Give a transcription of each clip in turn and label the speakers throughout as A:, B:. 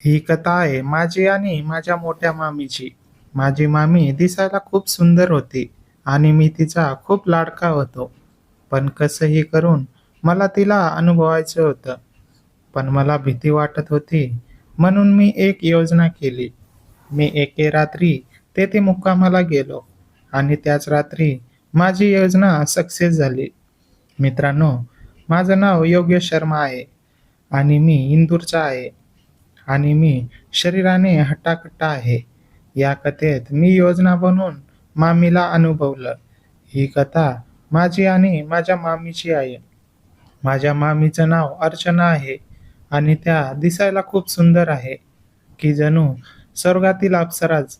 A: ही कथा आहे माझी आणि माझ्या मोठ्या मामीची. माझी मामी दिसायला खूप सुंदर होती आणि मी तिचा खूप लाडका होतो. पण कसंही करून मला तिला अनुभवायचं होतं. पण मला भीती वाटत होती. म्हणून मी एक योजना केली. मी एके रात्री तेथे मुक्कामाला गेलो आणि त्याच रात्री माझी योजना सक्सेस झाली. मित्रांनो, माझं नाव योगेश शर्मा आहे आणि मी इंदूरचा आहे. आणि मी शरीराने हट्टाकट्टा आहे. या कथेत मी योजना बनवून मामीला अनुभवलं. ही कथा माझी आणि माझ्या मामीची आहे. माझ्या मामीचं नाव अर्चना आहे आणि त्या दिसायला खूप सुंदर आहे, की जणू स्वर्गातील अप्सराच.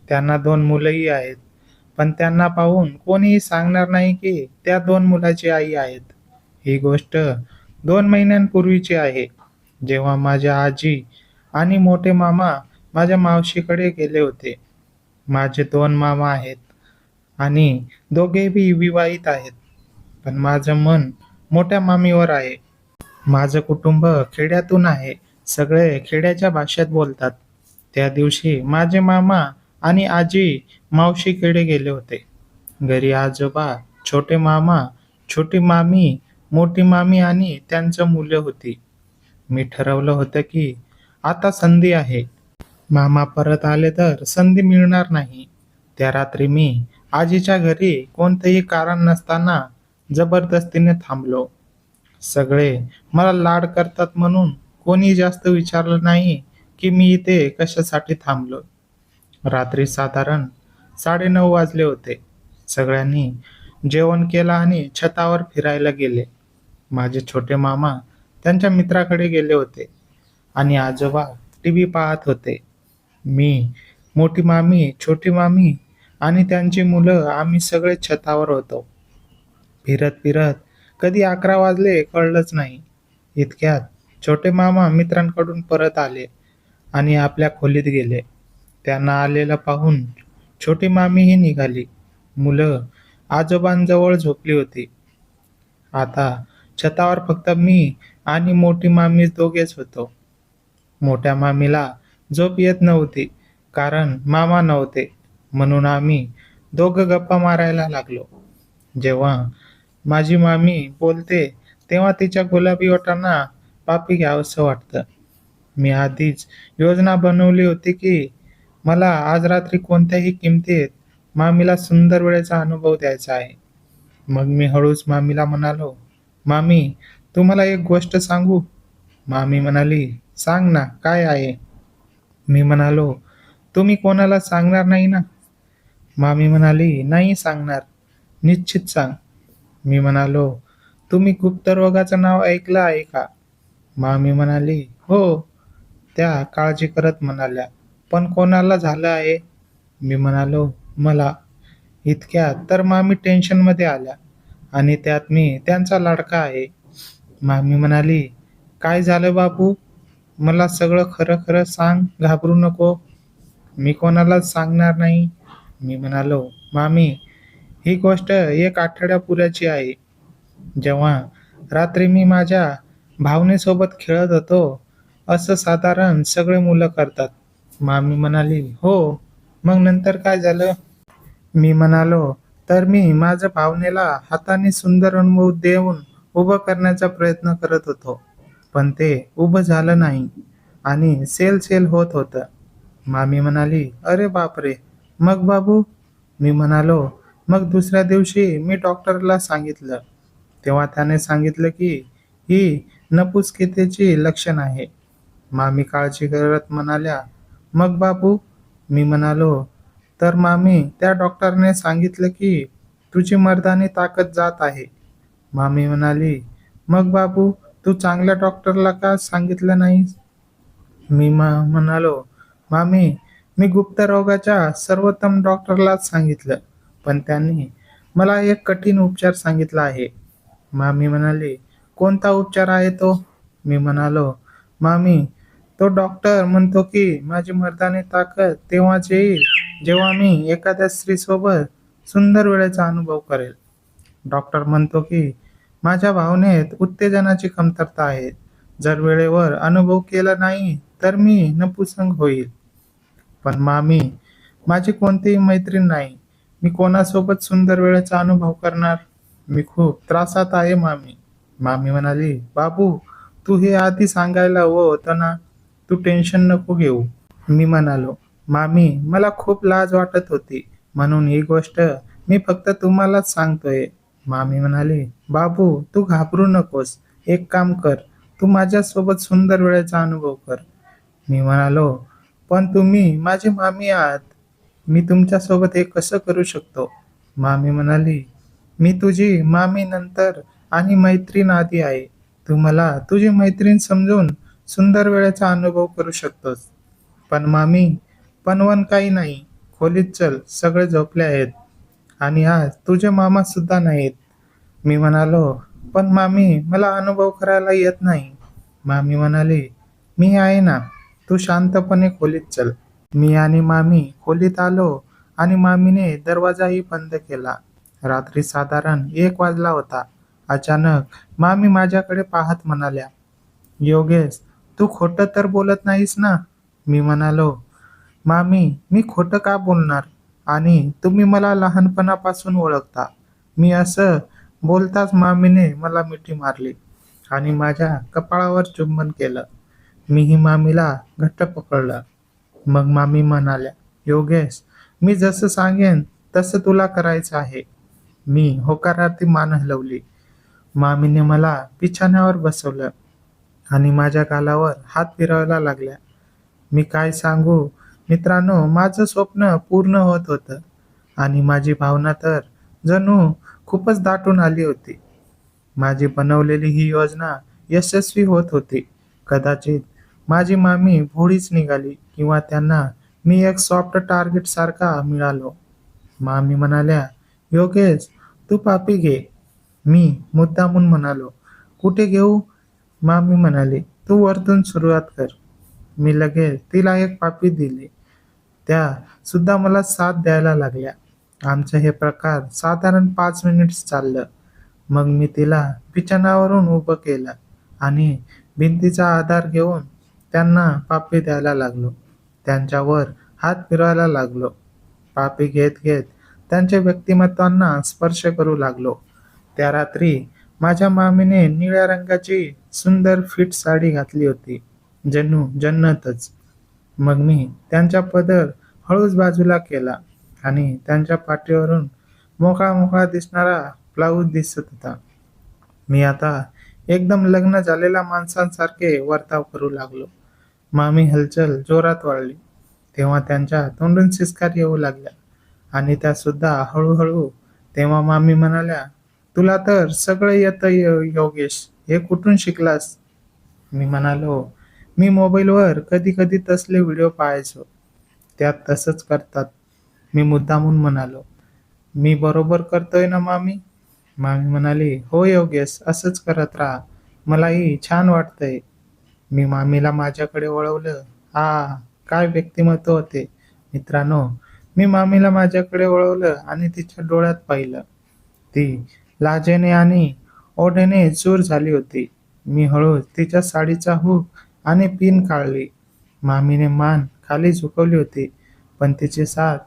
A: त्यांना 2 मुलंही आहेत, पण त्यांना पाहून कोणीही सांगणार नाही की त्या 2 मुलाची आई आहेत. ही गोष्ट 2 महिन्यांपूर्वीची आहे, जेव्हा माझ्या आजी आणि मोठे मामा माझ्या मावशीकडे गेले होते. माझे 2 मामा आहेत आणि दोघेही विवाहित आहेत. पण माझं मन मोठ्या मामीवर आहे. माझं कुटुंब खेड्यातून आहे. सगळे खेड्याच्या भाषेत बोलतात. त्या दिवशी माझे मामा आणि आजी मावशीकडे गेले होते. घरी आजोबा, छोटे मामा, छोटी मामी, मोठी मामी आणि त्यांचं मुलं होती. मी ठरवलं होतं की आता संधी आहे. मामा परत आले तर संधी मिळणार नाही. त्या रात्री मी आजीच्या घरी कोणतेही कारण नसताना जबरदस्तीने थांबलो. सगळे मला लाड करतात म्हणून कोणी जास्त विचारलं नाही की मी इथे कशासाठी थांबलो. रात्री साधारण 9:30 वाजले होते. सगळ्यांनी जेवण केलं आणि छतावर फिरायला गेले. माझे छोटे मामा त्यांच्या मित्राकडे गेले होते आणि आजोबा टीव्ही पाहत होते. मी, मोठी मामी, छोटी मामी आणि त्यांची मुलं आम्ही सगळे छतावर होतो. फिरत फिरत कधी 11 वाजले कळलंच नाही. इतक्यात छोटे मामा मित्रांकडून परत आले आणि आपल्या खोलीत गेले. त्यांना आलेलं पाहून छोटी मामीही निघाली. मुलं आजोबांजवळ झोपली होती. आता छतावर फक्त मी आणि मोठी मामी दोघेच होतो. मोठ्या मामीला झोप येत नव्हती कारण मामा नव्हते. म्हणून आम्ही दोघं गप्पा मारायला लागलो. जेव्हा माझी मामी बोलते तेव्हा तिच्या गुलाबी ओठांना पापी घ्यावंसं वाटतं. मी आधीच योजना बनवली होती की मला आज रात्री कोणत्याही किमतीत मामीला सुंदर वेळेचा अनुभव द्यायचा आहे. मग मी हळूच मामीला म्हणालो, "मामी, तुम्हाला एक गोष्ट सांगू?" मामी म्हणाली, "सांग ना, काय आहे?" मी म्हणालो, "तुम्ही कोणाला सांगणार नाही ना?" मामी म्हणाली, "नाही सांगणार. निश्चित सांग." मी म्हणालो, "तुम्ही गुप्तरोगाचं नाव ऐकलं आहे का?" मामी म्हणाली, "हो." त्या काळजी करत म्हणाल्या, "पण कोणाला झालं आहे?" मी म्हणालो, "मला." इतक्यात तर मामी टेन्शनमध्ये आल्या आणि त्यात मी त्यांचा लाडका आहे. मामी म्हणाली, "काय झालं बाबू? मला सगळं खरं खरं सांग, घाबरू नको." "मी कोणालाच सांगणार नाही." मी म्हणालो, "मामी, ही गोष्ट 1 आठवड्यापूर्वीची आहे. जेव्हा रात्री मी माझ्या भावनेसोबत खेळत होतो, असं साधारण सगळे मुलं करतात." मामी म्हणाली, "हो, मग नंतर काय झालं?" मी म्हणालो, "तर मी माझ्या भावनेला हाताने सुंदर अनुभव देऊन उभं करण्याचा प्रयत्न करत होतो. पण ते उभं झालं नाही आणि सेल होत होतं." मामी म्हणाली, "अरे बापरे! मग बाबू?" मी म्हणालो, "मग दुसऱ्या दिवशी मी डॉक्टरला सांगितलं. तेव्हा त्याने सांगितलं की ही नपुंसकतेची लक्षण आहे." मामी काळजी करत म्हणाल्या, "मग बाबू?" मी म्हणालो, "तर मामी, त्या डॉक्टरने सांगितलं की तुझी मर्दानी ताकद जात आहे." मामी म्हणाली, "मग बाबू, तू चांगल्या डॉक्टरला का सांगितलं नाहीस?" मी म्हणालो, "मामी, मी गुप्तरोगाच्या सर्वोत्तम डॉक्टरलाच सांगितलं, पण त्यांनी मला एक कठीण उपचार सांगितला आहे." मामी म्हणाली, "कोणता उपचार आहे तो?" मी म्हणालो, "मामी, तो डॉक्टर म्हणतो की माझी मर्दानी ताकद तेव्हाच येईल जेव्हा मी एखाद्या स्त्रीसोबत सुंदर वेळेचा अनुभव करेल. डॉक्टर म्हणतो की माझ्या भावनेत उत्तेजनाची कमतरता आहे. जर वेळेवर अनुभव केला नाही तर मी नपुसंग होईल. पण मामी, माझी कोणतीही मैत्रीण नाही. मी कोणासोबत सुंदर वेळेचा अनुभव करणार? मी खूप त्रासात आहे मामी. मामी म्हणाली, बाबू, तू हे आधी सांगायला हवं होतं ना. तू टेन्शन नको घेऊ. मी म्हणालो, मामी, मला खूप लाज वाटत होती, म्हणून ही गोष्ट मी फक्त तुम्हालाच सांगतोय. मामी म्हणाली, बाबू, तू घाबरू नकोस. एक काम कर, तू माझ्यासोबत सुंदर वेळेचा अनुभव कर. मी म्हणालो, पण तुम्ही माझी मामी आहात. मी तुमच्यासोबत हे कसं करू शकतो? मामी म्हणाली, मी तुझी मामी नंतर आणि मैत्रीण आधी आहे. तू मला तुझी मैत्रीण समजून सुंदर वेळेचा अनुभव करू शकतोस. पण मामी, पनवन काही नाही. खोलीत चल, सगळे झोपले आहेत आणि आज तुझे मामा सुद्धा नाहीत. मी म्हणालो, पण मामी, मला अनुभव करायला येत नाही. मामी म्हणाली, मी आहे ना, तू शांतपणे खोलीत चल. मी आणि मामी खोलीत आलो आणि मामीने दरवाजाही बंद केला. रात्री साधारण 1 वाजला होता. अचानक मामी माझ्याकडे पाहत म्हणाल्या, योगेश, तू खोटं तर बोलत नाहीस ना? मी म्हणालो, मामी, मी खोटं का बोलणार? आणि तुम्ही मला लहानपणापासून ओळखता. मी असं बोलताच मामीने मला मिठी मारली आणि माझ्या कपाळावर चुंबन केलं. मीही मामीला घट्ट पकडलं. मग मामी म्हणाल्या, योगेश, मी जसं सांगेन तसं तुला करायचं आहे. मी होकारार्थी मान हलवली. मामीने मला बिछाण्यावर बसवलं आणि माझ्या गालावर हात फिरवायला लागल्या. मी काय सांगू मित्रांनो, माझं स्वप्न पूर्ण होत होतं आणि माझी भावना तर जणू खूपच दाटून आली होती. माझी बनवलेली ही योजना यशस्वी होत होती. कदाचित माझी मामी भोळीच निघाली किंवा त्यांना मी एक सॉफ्ट टार्गेट सारखा मिळालो. मामी म्हणाल्या, योगेश, तू पापी घे. मी मुद्दामून म्हणालो, कुठे घेऊ? मामी म्हणाली, तू वरतून सुरुवात कर. मी लगेच तिला एक पापी दिली. त्या सुद्धा मला साथ द्यायला लागल्या. आमचं हे प्रकार साधारण 5 मिनिट्स चाललं. मग मी तिला बिछाणावरून उभं केलं आणि भिंतीचा आधार घेऊन त्यांना पापी द्यायला लागलो. त्यांच्यावर हात फिरवायला लागलो. पापी घेत घेत त्यांच्या व्यक्तिमत्वांना स्पर्श करू लागलो. त्या रात्री माझ्या मामीने निळ्या रंगाची सुंदर फिट साडी घातली होती, जणू जन्नतच. मग मी त्यांचा पदर हळूच बाजूला केला आणि त्यांच्या पाठीवरून मोकळा मोकळा दिसणारा ब्लाऊज दिसत होता. मी आता एकदम लग्न झालेल्या माणसांसारखे वर्ताव करू लागलो. मामी हलचल जोरात वाढली. तेव्हा त्यांच्या तोंडून सिसकार येऊ लागल्या आणि त्या सुद्धा हळूहळू. तेव्हा मामी म्हणाल्या, तुला तर सगळं येतं योगेश, हे कुठून शिकलास? मी म्हणालो, मी मोबाईलवर कधी कधी तसले व्हिडिओ पाहायचो. त्यात तसंच करतात. मी मुद्दामून म्हणालो, मी बरोबर करतोय ना मामी? मामी म्हणाली, हो योगेश, असंच करत राहा. मलाही छान वाटतंय. मी मामीला माझ्याकडे वळवलं. हा, काय व्यक्तिमत्व होते. मित्रांनो, मी मामीला माझ्याकडे वळवलं आणि तिच्या डोळ्यात पाहिलं. ती लाजेने आणि ओढेने चूर झाली होती. मी हळूच तिच्या साडीचा हुक आणि पिन काढली. मामीने मान खाली झुकवली होती, पण तिची साथ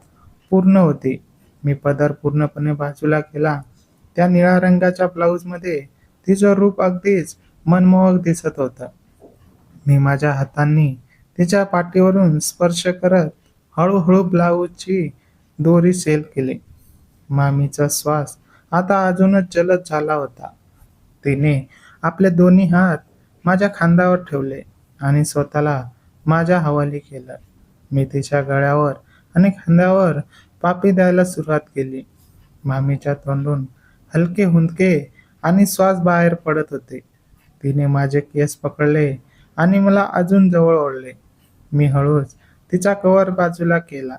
A: पूर्ण होती. मी पदर पूर्णपणे बाजूला केला. त्या निळ्या रंगाच्या ब्लाऊजमध्ये तिचं रूप अगदीच मनमोहक दिसत होतं. मी माझ्या हातांनी तिच्या पाठीवरून स्पर्श करत हळूहळू ब्लाऊजची दोरी सेल केली. मामीचा श्वास आता अजूनच जलद झाला होता. तिने आपले दोन्ही हात माझ्या खांद्यावर ठेवले आणि स्वतःला माझ्या हवाली केलं. मी तिच्या गळ्यावर आणि खांद्यावर पापी द्यायला सुरुवात केली. मामीच्या तोंडून हलके हुंदके आणि श्वास बाहेर पडत होते. तिने माझे केस पकडले आणि मला अजून जवळ ओढले. मी हळूच तिचा कवर बाजूला केला.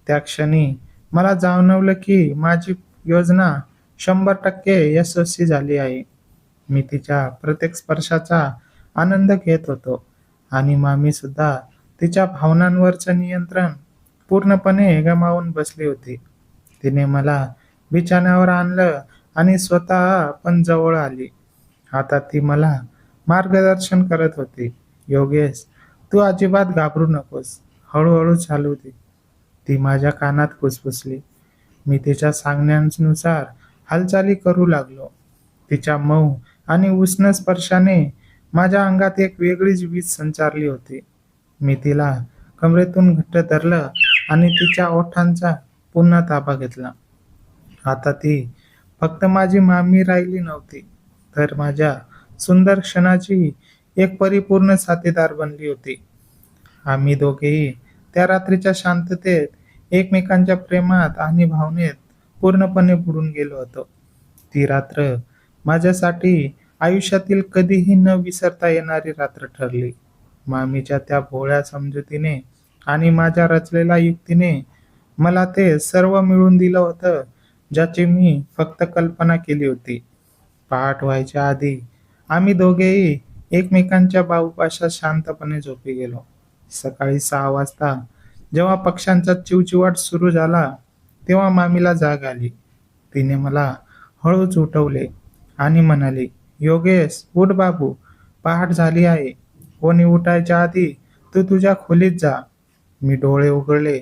A: त्या क्षणी मला जाणवलं की माझी योजना 100% यशस्वी झाली आहे. मी तिच्या प्रत्येक स्पर्शाचा आनंद घेत होतो आणि मामी सुद्धा तिच्या भावनांवरचं नियंत्रण पूर्णपणे गमावून बसली होती. तिने मला बिछाण्यावर आणलं आणि स्वतः पण जवळ आली. आता ती मला मार्गदर्शन करत होती. योगेश, तू अजिबात घाबरू नकोस. हळूहळू चालू दे. ती माझ्या कानात फुसफुसली. मी तिच्या सांगण्यानुसार हालचाली करू लागलो. तिच्या मऊ आणि उष्ण स्पर्शाने माझ्या अंगात एक वेगळीच वीज संचारली होती. मी तिला कमरेतून घट्ट धरलं आणि तिच्या ओठांचा पुन्हा ताबा घेतला. आता ती फक्त माझी मामी राहिली नव्हती, तर माझ्या सुंदर क्षणाची एक परिपूर्ण साथीदार बनली होती. आम्ही दोघेही त्या रात्रीच्या शांततेत एकमेकांच्या प्रेमात आणि भावनेत पूर्णपणे बुडून गेलो होतो. ती रात्र माझ्यासाठी आयुष्यातील कधीही न विसरता येणारी रात्र ठरली. मामीच्या त्या भोळ्या समजुतीने आणि माझ्या रचलेल्या युक्तीने मला ते सर्व मिळवून दिलं होतं, ज्याची मी फक्त कल्पना केली होती. पहाट व्हायच्या आधी आम्ही दोघेही एकमेकांच्या बाहुपाशात शांतपणे झोपी गेलो. सकाळी 6 वाजता जेव्हा पक्ष्यांचा चिवचिवाट सुरू झाला, तेव्हा मामीला जाग आली. तिने मला हळूच उठवले आणि म्हणाली, "योगेश, उठ बाबू, पहाट झाली आहे. कोणी उठायच्या आधी तू तुझ्या खोलीत जा." मी डोळे उघडले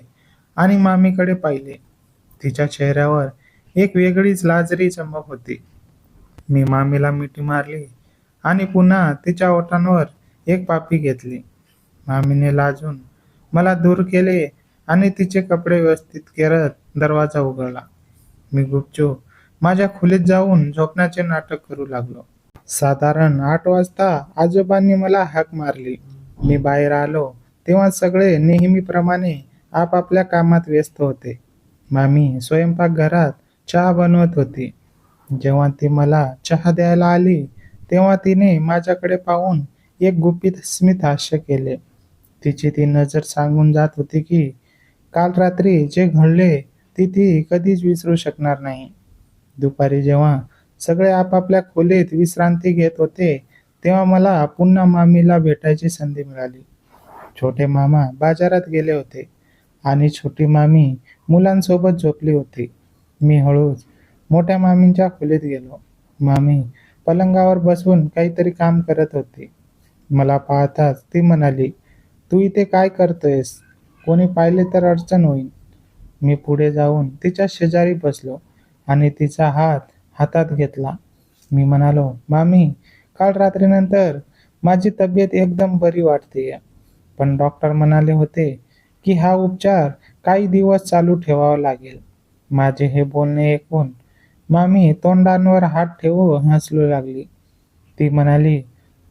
A: आणि मामीकडे पाहिले. तिच्या चेहऱ्यावर एक वेगळीच लाजरी चमक होती. मी मामीला मिठी मारली आणि पुन्हा तिच्या ओठांवर एक पापी घेतली. मामीने लाजून मला दूर केले आणि तिचे कपडे व्यवस्थित करत दरवाजा उघडला. मी गुपचूप माझ्या खोलीत जाऊन झोपण्याचे नाटक करू लागलो. साधारण 8 वाजता आजोबांनी मला हाक मारली. मी बाहेर आलो तेव्हा सगळे नेहमीप्रमाणे आपापल्या कामात व्यस्त होते. मामी स्वयंपाकघरात चहा बनवत होती. जेव्हा ती मला चहा द्यायला आली, तेव्हा तिने माझ्याकडे पाहून एक गुपित स्मित हास्य केले. तिची ती नजर सांगून जात होती की काल रात्री जे घडले ते ती कधीच विसरू शकणार नाही. दुपारी जेव्हा सगळे आपापल्या खोलीत विश्रांती घेत होते, तेव्हा मला पुन्हा मामीला भेटायची संधी मिळाली. छोटे मामा बाजारात गेले होते आणि छोटी मामी मुलांसोबत झोपली होती. मी हळूच मोठ्या मामींच्या खोलीत गेलो. मामी पलंगावर बसून काहीतरी काम करत होती. मला पाहताच ती म्हणाली, "तू इथे काय करतोयस? कोणी पाहिले तर अडचण होईल." मी पुढे जाऊन तिच्या शेजारी बसलो आणि तिचा हात हातात घेतला. मी म्हणालो, "मामी, काल रात्रीनंतर माझी तब्येत एकदम बरी वाटतेय. पण डॉक्टर म्हणाले होते की हा उपचार काही दिवस चालू ठेवावा लागेल." माझे हे बोलणे ऐकून मामी तोंडांवर हात ठेवून हसू लागली. ती म्हणाली,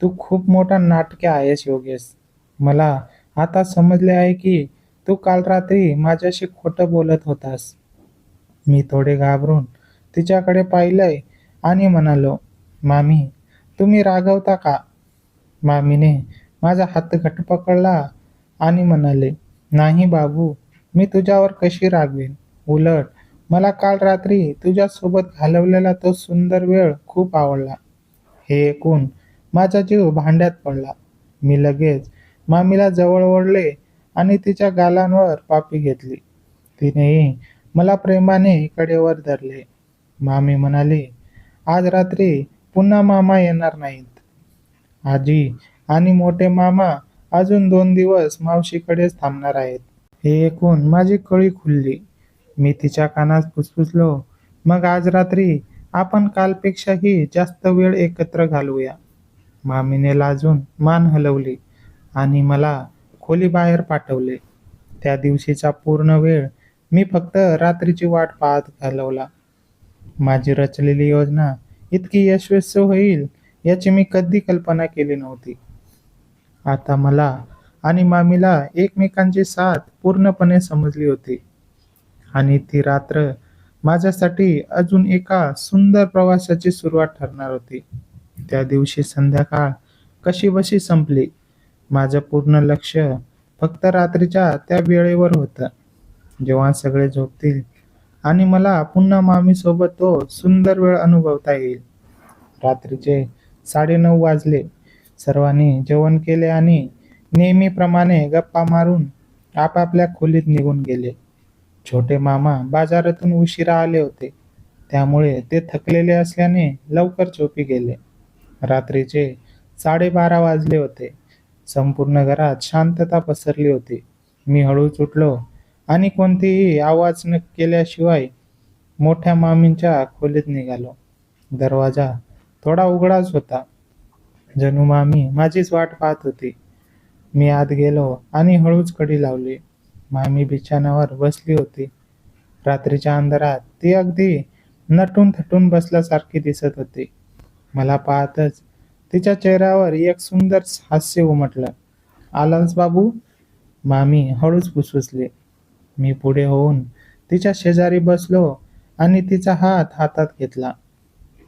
A: "तू खूप मोठा नाटके आहेस योगेश. मला आता समजले आहे की तू काल रात्री माझ्याशी खोटं बोलत होतास." मी थोडे घाबरून तिच्याकडे पाहिलंय आणि म्हणालो, "मामी, तुम्ही रागवता का?" मामीने माझा हात घट्ट पकडला आणि म्हणाले, "नाही बाबू, मी तुझ्यावर कशी रागवेन? उलट मला काल रात्री तुझ्यासोबत घालवलेला तो सुंदर वेळ खूप आवडला." हे ऐकून माझा जीव भांड्यात पडला. मी लगेच मामीला जवळ ओढले आणि तिच्या गालांवर पापी घेतली. तिनेही मला प्रेमाने कडेवर धरले. मामी म्हणाली, "आज रात्री पुन्हा मामा येणार नाहीत. आजी आणि मोठे मामा अजून 2 दिवस मावशीकडेच थांबणार आहेत." हे ऐकून माझी कळी खुलली. मी तिच्या कानात फुसफुसलो, "मग आज रात्री आपण कालपेक्षाही जास्त वेळ एकत्र घालवूया." मामीने लाजून मान हलवली आणि मला खोलीबाहेर पाठवले. त्या दिवशीचा पूर्ण वेळ मी फक्त रात्रीची वाट पाहत घालवला. माझी रचलेली योजना इतकी यशस्वी होईल याची मी कधी कल्पना केली नव्हती. आता मला आणि मामीला एकमेकांची साथ पूर्णपणे समजली होती आणि ती रात्र माझ्यासाठी अजून एका सुंदर प्रवासाची सुरुवात ठरणार होती. त्या दिवशी संध्याकाळ कशीबशी संपली. माझं पूर्ण लक्ष फक्त रात्रीच्या त्या वेळेवर होतं, जेव्हा सगळे झोपतील आणि मला पुन्हा मामीसोबत तो सुंदर वेळ अनुभवता येईल. रात्रीचे 9:30 वाजले. सर्वांनी जेवण केले आणि नेहमीप्रमाणे गप्पा मारून आपापल्या खोलीत निघून गेले. छोटे मामा बाजारातून उशिरा आले होते, त्यामुळे ते थकलेले असल्याने लवकर झोपी गेले. रात्रीचे 12:30 वाजले होते. संपूर्ण घरात शांतता पसरली होती. मी हळूच उठलो आणि कोणतीही आवाज न केल्याशिवाय मोठ्या मामींच्या खोलीत निघालो. दरवाजा थोडा उघडाच होता. जणू मामी माझीच वाट पाहत होती. मी आत गेलो आणि हळूच कडी लावली. मामी बिछाण्यावर बसली होती. रात्रीच्या अंधारात ती अगदी नटून थटून बसल्यासारखी दिसत होती. मला पाहतच तिच्या चेहऱ्यावर एक सुंदर हास्य उमटलं. "आलास बाबू?" मामी हळूच फुसफुसली. मी पुढे होऊन तिच्या शेजारी बसलो आणि तिचा हात हातात घेतला.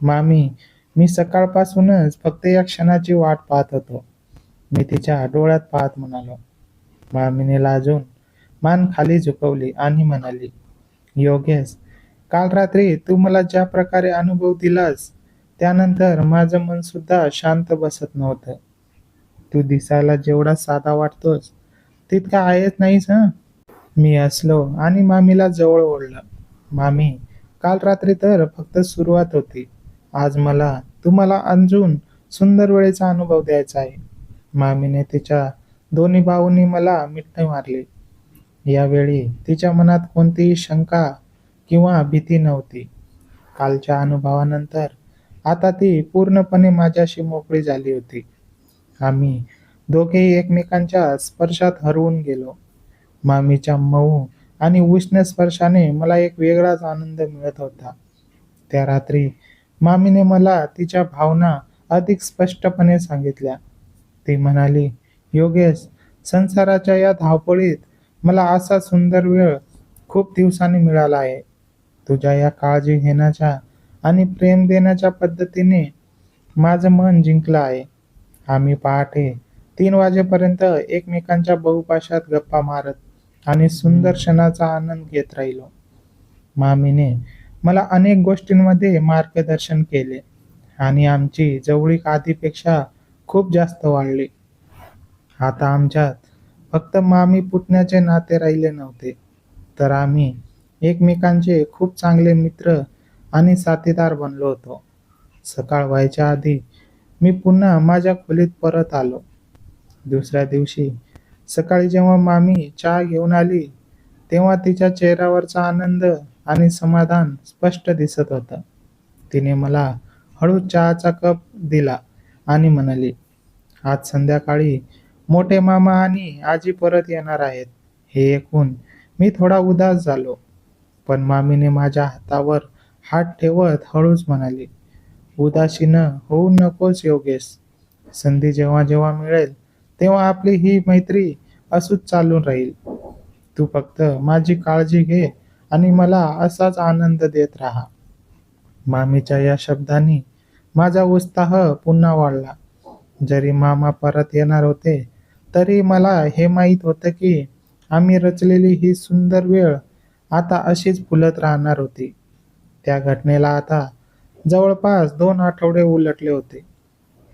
A: "मामी, मी सकाळपासूनच फक्त या क्षणाची वाट पाहत होतो." मी तिच्या डोळ्यात पाहत म्हणालो. मामीने लाजून मान खाली झुकवली आणि म्हणाली, "योगेश, काल रात्री तू मला ज्या प्रकारे अनुभव दिलास, त्यानंतर माझं मन सुद्धा शांत बसत नव्हतं. तू दिसायला जेवढा साधा वाटतोस, तितका आहेच नाहीस हं." मी हसलो आणि मामीला जवळ ओढलं. "मामी, काल रात्री तर फक्त सुरुवात होती. आज मला तुम्हाला अजून सुंदर वेळेचा अनुभव द्यायचा आहे." मामीने तिच्या दोन्ही बाहूंनी मला मिठी मारली. यावेळी तिच्या मनात कोणतीही शंका किंवा भीती नव्हती. कालच्या अनुभवानंतर आता ती पूर्णपणे माझ्याशी मोकळी झाली होती. आम्ही दोघेही एकमेकांच्या स्पर्शात हरवून गेलो. मामीच्या मऊ आणि उष्ण स्पर्शाने मला एक वेगळाच आनंद मिळत होता. त्या रात्री मामीने मला तिच्या भावना अधिक स्पष्टपणे सांगितल्या. ती म्हणाली, "योगेश, संसाराच्या या धावपळीत मला असा सुंदर वेळ खूप दिवसांनी मिळाला आहे. तुझ्या या काळजी घेण्याच्या आणि प्रेम देण्याच्या पद्धतीने माझं मन जिंकलं आहे." आम्ही पहाटे 3 वाजेपर्यंत एकमेकांच्या बहुपाशात गप्पा मारत आणि सुंदर क्षणाचा आनंद घेत राहिलो. मामीने मला अनेक गोष्टींमध्ये मार्गदर्शन केले आणि आमची जवळीक आधीपेक्षा खूप जास्त वाढली. आता आमच्यात फक्त मामी पुतण्याचे नाते राहिले नव्हते, तर आम्ही एकमेकांचे खूप चांगले मित्र आणि साथीदार बनलो होतो. सकाळ व्हायच्या आधी मी पुन्हा माझ्या खोलीत परत आलो. दुसऱ्या दिवशी सकाळी जेव्हा मामी चहा घेऊन आली, तेव्हा तिच्या चेहऱ्यावरचा आनंद आणि समाधान स्पष्ट दिसत होतं. तिने मला हळूच चहाचा कप दिला आणि म्हणाली, "आज संध्याकाळी मोठे मामा आणि आजी परत येणार आहेत." हे ऐकून मी थोडा उदास झालो, पण मामीने माझ्या हातावर हात ठेवत हळूच म्हणाली, "उदासी होऊ नकोस योगेश. संधी जेव्हा जेव्हा मिळेल तेव्हा आपली ही मैत्री असंच चालून राहील. तू फक्त माझी काळजी घे आणि मला असाच आनंद देत राहा." मामीच्या या शब्दांनी माझा उत्साह पुन्हा वाढला. जरी मामा परत येणार होते, तरी मला हे माहीत होतं की आम्ही रचलेली ही सुंदर वेळ आता अशीच फुलत राहणार होती. त्या घटनेला आता जवळपास 2 आठवडे उलटले होते.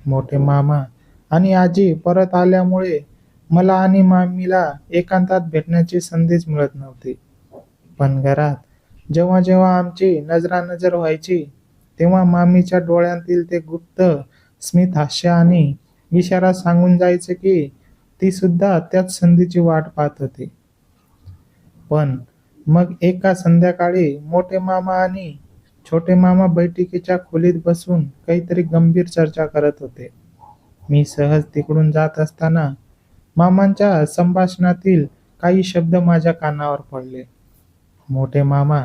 A: मोठे मामा आणि आजी परत आल्यामुळे मला आणि मामीला एकांतात भेटण्याची संधीच मिळत नव्हती. पण घरात जेव्हा जेव्हा आमची नजरानजर व्हायची, तेव्हा मामीच्या डोळ्यांतील ते गुप्त स्मित हास्य आणि इशारा सांगून जायचे की ती सुद्धा त्याच संधीची वाट पाहत होती. पण मग एका संध्याकाळी मोठे मामा आणि छोटे मामा बैठकीच्या खोलीत बसून काहीतरी गंभीर चर्चा करत होते. मी सहज तिकडून जात असताना मामांच्या संभाषणातील काही शब्द माझ्या कानावर पडले. मोठे मामा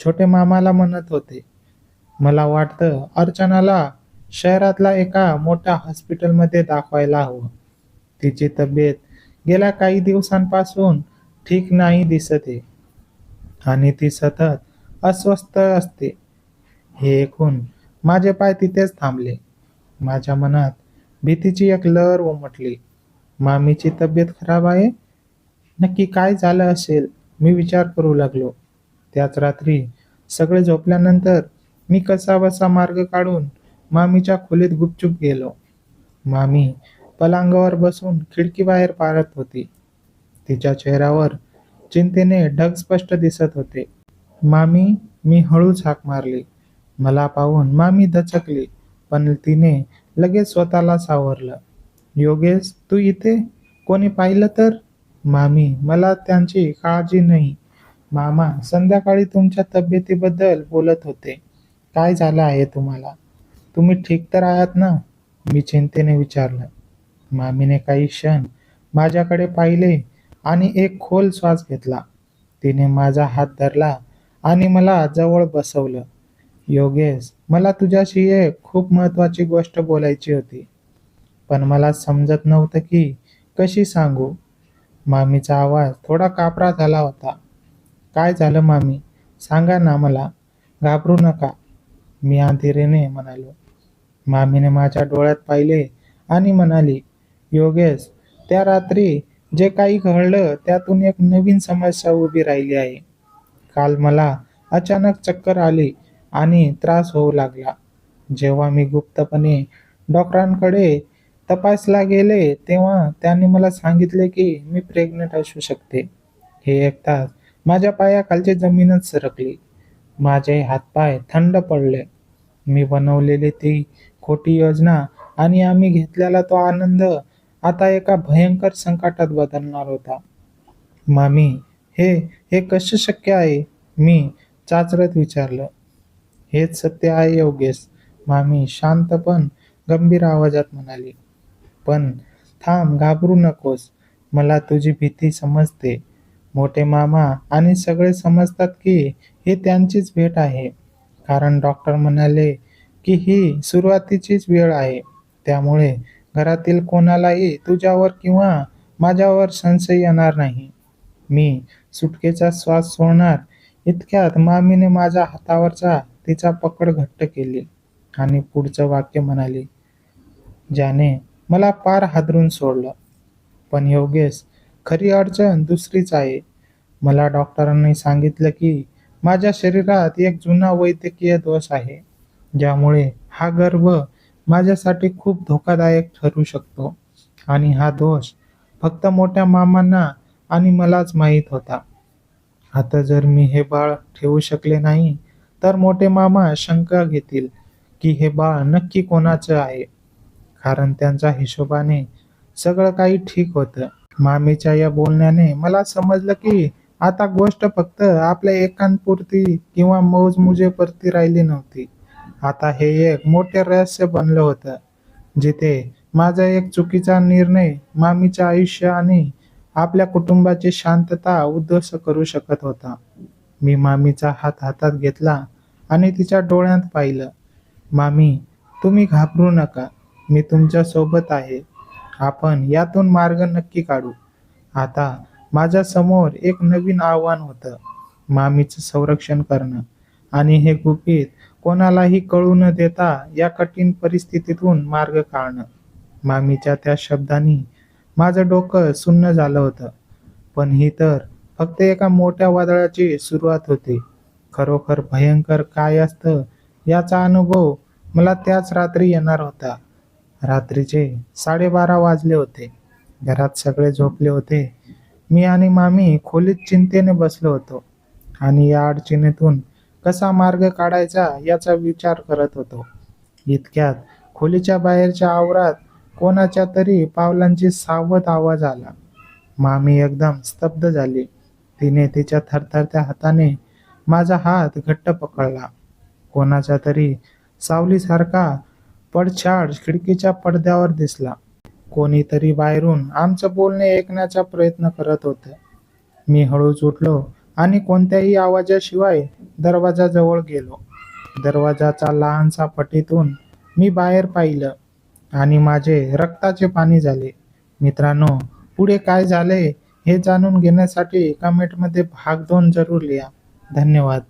A: छोटे मामाला म्हणत होते, "मला वाटतं अर्चनाला शहरातल्या एका मोठ्या हॉस्पिटलमध्ये दाखवायला हवं. तिची तब्येत गेल्या काही दिवसांपासून ठीक नाही दिसत आहे आणि ती सतत अस्वस्थ असते." हे ऐकून माझे पाय तिथेच थांबले. माझ्या मनात भीतीची एक लहर उमटली. मामीची तब्येत खराब आहे? नक्की काय झालं असेल? मी विचार करू लागलो. त्याच रात्री सगळे झोपल्यानंतर मी कसाबसा मार्ग काढून मामीच्या खोलीत गुपचूप गेलो. मामी पलंगावर बसून खिडकीबाहेर पाहत होती. तिच्या चेहऱ्यावर चिंतेने ढग स्पष्ट दिसत होते. "मामी," मी हळूच हाक मारली. मला पाहून मामी दचकली, पण तिने लगेच स्वतःला सावरलं. योगेश, तू इथे? कोणी पाहिलं तर? मामी, मला त्यांची काळजी नाही. मामा संध्याकाळी तुमच्या तब्येतीबद्दल बोलत होते. काय झालं आहे तुम्हाला? तुम्ही ठीक तर आहात ना? मी चिंतेने विचारलं. मामीने काही क्षण माझ्याकडे पाहिले आणि एक खोल श्वास घेतला. तिने माझा हात धरला आणि मला जवळ बसवलं. योगेश, मला तुझ्याशी एक खूप महत्वाची गोष्ट बोलायची होती. पण मला समजत नव्हतं की कशी सांगू. मामीचा आवाज थोडा कापरा झाला होता. काय झालं मामी? सांगा ना मला. घाबरू नका, मी आधीरीने म्हणालो. मामीने माझ्या डोळ्यात पाहिले आणि म्हणाली, योगेश, त्या रात्री जे काही घडलं त्यातून एक नवीन समस्या उभी राहिली आहे. काल मला अचानक चक्कर आली आणि त्रास होऊ लागला. जेव्हा मी गुप्तपणे डॉक्टरांकडे तपासला गेले तेव्हा त्यांनी मला सांगितले की मी प्रेग्नंट असू शकते. हे ऐकताच माझ्या पायाखालची जमीनच सरकली. माझे हातपाय थंड पडले. मी बनवलेली ती खोटी योजना आणि आम्ही घेतलेला तो आनंद आता एका भयंकर संकटात बदलणार होता. मामी, हे हे कसं शक्य आहे? मी चाचरत विचारलं. हेच सत्य आहे योगेश, मामी शांत पण गंभीर आवाजात म्हणाली. पण थांब, घाबरू नकोस. मला तुझी भीती समजते. मोठे मामा आणि सगळे समजतात की ही त्यांचीच भेट आहे. कारण डॉक्टर म्हणाले की ही सुरुवातीचीच वेळ आहे. त्यामुळे घरातील कोणालाही तुझ्यावर किंवा माझ्यावर संशय येणार नाही. मी सुटकेचा श्वास सोडणार इतक्यात मामीने माझ्या हातावरचा तिचा पकड घट्ट केली आणि पुढचं वाक्य म्हणाली, ज्याने मला पार हादरून सोडलं. पण योगेश, खरी अडचण दुसरीच आहे. मला डॉक्टरांनी सांगितलं की माझ्या शरीरात एक जुना वैद्यकीय दोष आहे, ज्यामुळे हा गर्भ माझ्यासाठी खूप धोकादायक ठरू शकतो. आणि हा दोष फक्त मोठ्या मामांना आणि मलाच माहीत होता. आता जर मी हे बाळ ठेवू शकले नाही, तर मोठे मामा शंका घेतील की हे बाळ नक्की कोणाचं आहे. कारण त्यांच्या हिशोबाने सगळं काही ठीक होतं. मामीच्या या बोलण्याने मला समजलं की आता गोष्ट फक्त आपल्या एकांपुरती किंवा मौजमुजेपुरती राहिली नव्हती. आता हे एक मोठे रहस्य बनलं होतं, जिथे माझा एक चुकीचा निर्णय मामीचं आयुष्य आणि आपल्या कुटुंबाची शांतता उद्ध्वस्त करू शकत होता. मी मामीचा हात हातात घेतला आणि तिच्या डोळ्यात पाहिलं. मामी, तुम्ही घाबरू नका. मी तुमच्या सोबत आहे. आपण यातून मार्ग नक्की काढू. आता माझ्या समोर एक नवीन आव्हान होतं. मामीचं संरक्षण करणं आणि हे गुपित कोणालाही कळू न देता या कठीण परिस्थितीतून मार्ग काढणं. मामीच्या त्या शब्दांनी माझं डोकं सुन्न झालं होतं. पण ही तर फक्त एका मोठ्या वादळाची सुरुवात होती. खरोखर भयंकर काय असतं याचा अनुभव मला त्याच रात्री येणार होता. रात्रीचे 12:30 वाजले होते. घरात सगळे झोपले होते. मी आणि मामी खोलीत चिंतेने बसलो होतो आणि या अडचणीतून कसा मार्ग काढायचा याचा विचार करत होतो. इतक्यात खोलीच्या बाहेरच्या आवारात कोणाच्या तरी पावलांची सावध आवाज आला. मामी एकदम स्तब्ध झाली. तिने तिच्या थरथरत्या हाताने माझा हात घट्ट पकडला. कोणाचा तरी सावलीसारखा पडछाड खिडकीच्या पडद्यावर दिसला. कोणीतरी बाहेरून आमचं बोलणे ऐकण्याचा प्रयत्न करत होतं. मी हळूच उठलो आणि कोणत्याही आवाजाशिवाय दरवाजाजवळ गेलो. दरवाजाचा लहानसा फटीतून मी बाहेर पाहिलं आणि माझे रक्ताचे पाणी झाले. मित्रांनो, पुढे काय झाले हे जाणून घेण्यासाठी कमेंटमध्ये भाग 2 जरूर लिहा. धन्यवाद.